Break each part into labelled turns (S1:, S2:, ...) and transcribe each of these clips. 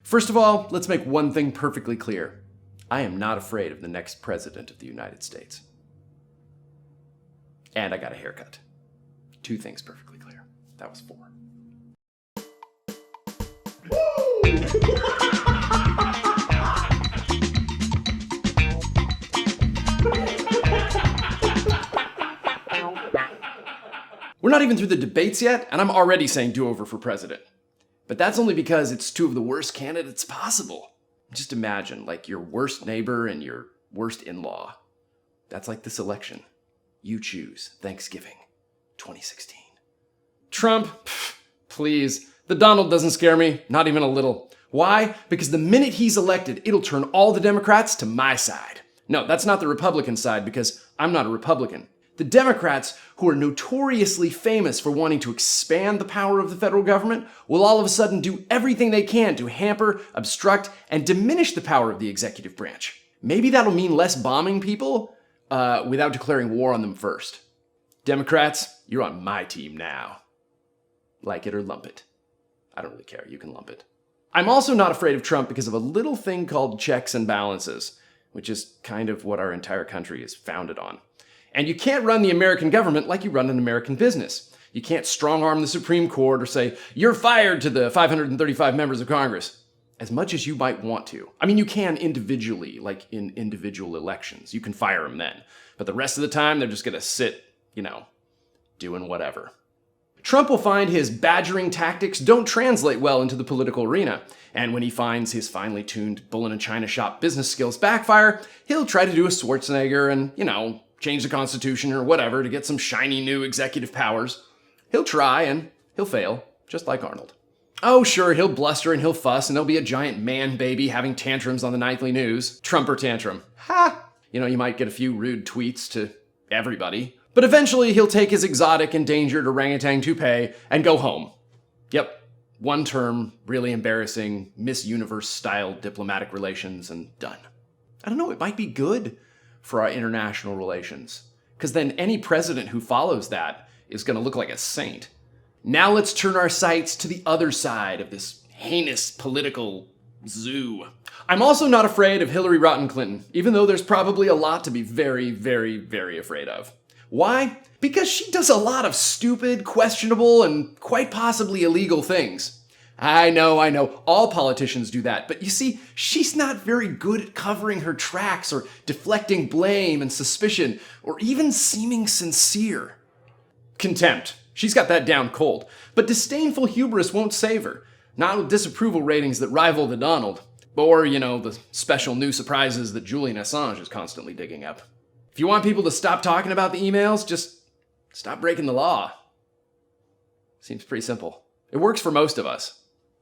S1: First of all, let's make one thing perfectly clear. I am not afraid of the next president of the United States. And I got a haircut. 2 things perfectly clear. That was 4. We're not even through the debates yet, and I'm already saying do-over for president. But that's only because it's 2 of the worst candidates possible. Just imagine, like, your worst neighbor and your worst in-law. That's like this election. You choose. Thanksgiving, 2016. Trump? Pfft, please. The Donald doesn't scare me, not even a little. Why? Because the minute he's elected, it'll turn all the Democrats to my side. No, that's not the Republican side, because I'm not a Republican. The Democrats, who are notoriously famous for wanting to expand the power of the federal government, will all of a sudden do everything they can to hamper, obstruct, and diminish the power of the executive branch. Maybe that'll mean less bombing people without declaring war on them first. Democrats, you're on my team now. Like it or lump it. I don't really care. You can lump it. I'm also not afraid of Trump because of a little thing called checks and balances, which is kind of what our entire country is founded on. And you can't run the American government like you run an American business. You can't strong-arm the Supreme Court or say, you're fired to the 535 members of Congress, as much as you might want to. I mean, you can individually, like in individual elections. You can fire them then. But the rest of the time, they're just going to sit, doing whatever. Trump will find his badgering tactics don't translate well into the political arena. And when he finds his finely tuned bull-in-a-china shop business skills backfire, he'll try to do a Schwarzenegger and, change the Constitution or whatever to get some shiny new executive powers. He'll try and he'll fail, just like Arnold. Oh, sure, he'll bluster and he'll fuss and there'll be a giant man baby having tantrums on the nightly news. Trumper tantrum. Ha! You might get a few rude tweets to everybody. But eventually he'll take his exotic endangered orangutan toupee and go home. Yep, 1 term, really embarrassing, Miss Universe-style diplomatic relations and done. I don't know, it might be good for our international relations. Because then any president who follows that is going to look like a saint. Now let's turn our sights to the other side of this heinous political zoo. I'm also not afraid of Hillary Rotten Clinton, even though there's probably a lot to be very, very, very afraid of. Why? Because she does a lot of stupid, questionable, and quite possibly illegal things. I know, all politicians do that, but you see, she's not very good at covering her tracks or deflecting blame and suspicion, or even seeming sincere. Contempt. She's got that down cold, but disdainful hubris won't save her. Not with disapproval ratings that rival the Donald, or, the special new surprises that Julian Assange is constantly digging up. If you want people to stop talking about the emails, just stop breaking the law. Seems pretty simple. It works for most of us.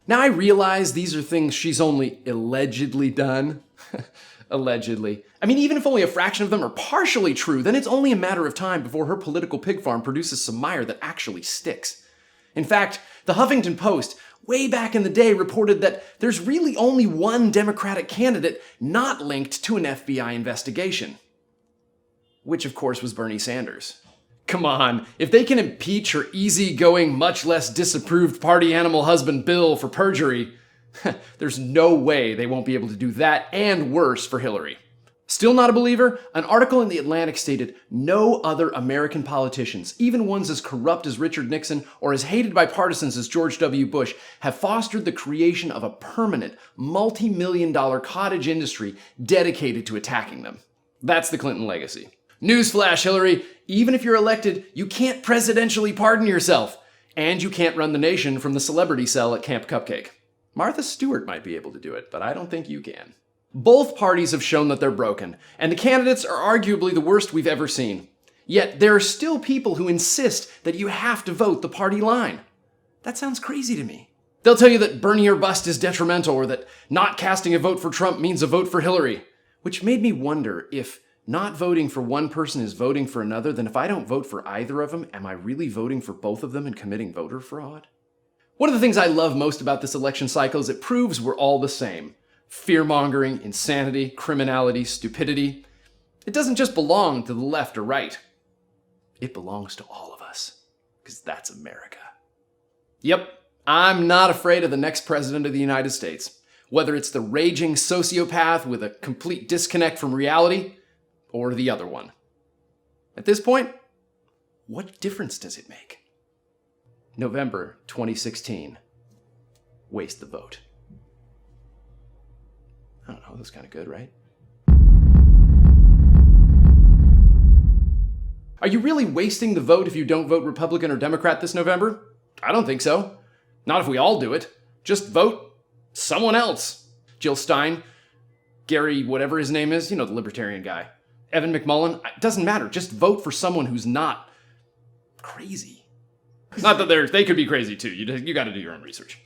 S1: Now I realize these are things she's only allegedly done. Allegedly. I mean, even if only a fraction of them are partially true, then it's only a matter of time before her political pig farm produces some mire that actually sticks. In fact, the Huffington Post, way back in the day, reported that there's really only one Democratic candidate not linked to an FBI investigation. Which, of course, was Bernie Sanders. Come on, if they can impeach her easygoing, much less disapproved party animal husband Bill for perjury, there's no way they won't be able to do that and worse for Hillary. Still not a believer? An article in The Atlantic stated, no other American politicians, even ones as corrupt as Richard Nixon or as hated by partisans as George W. Bush, have fostered the creation of a permanent, multi-million-dollar cottage industry dedicated to attacking them. That's the Clinton legacy. Newsflash, Hillary, even if you're elected, you can't presidentially pardon yourself. And you can't run the nation from the celebrity cell at Camp Cupcake. Martha Stewart might be able to do it, but I don't think you can. Both parties have shown that they're broken, and the candidates are arguably the worst we've ever seen. Yet there are still people who insist that you have to vote the party line. That sounds crazy to me. They'll tell you that Bernie or bust is detrimental, or that not casting a vote for Trump means a vote for Hillary. Which made me wonder, if not voting for one person is voting for another, then if I don't vote for either of them, am I really voting for both of them and committing voter fraud? One of the things I love most about this election cycle is it proves we're all the same. Fear-mongering, insanity, criminality, stupidity. It doesn't just belong to the left or right. It belongs to all of us, because that's America. Yep, I'm not afraid of the next president of the United States. Whether it's the raging sociopath with a complete disconnect from reality, or the other one. At this point, what difference does it make? November 2016. Waste the vote. I don't know, that was kind of good, right? Are you really wasting the vote if you don't vote Republican or Democrat this November? I don't think so. Not if we all do it. Just vote someone else. Jill Stein, Gary, whatever his name is, the libertarian guy. Evan McMullin, it doesn't matter. Just vote for someone who's not crazy. Not that they could be crazy too. You got to do your own research.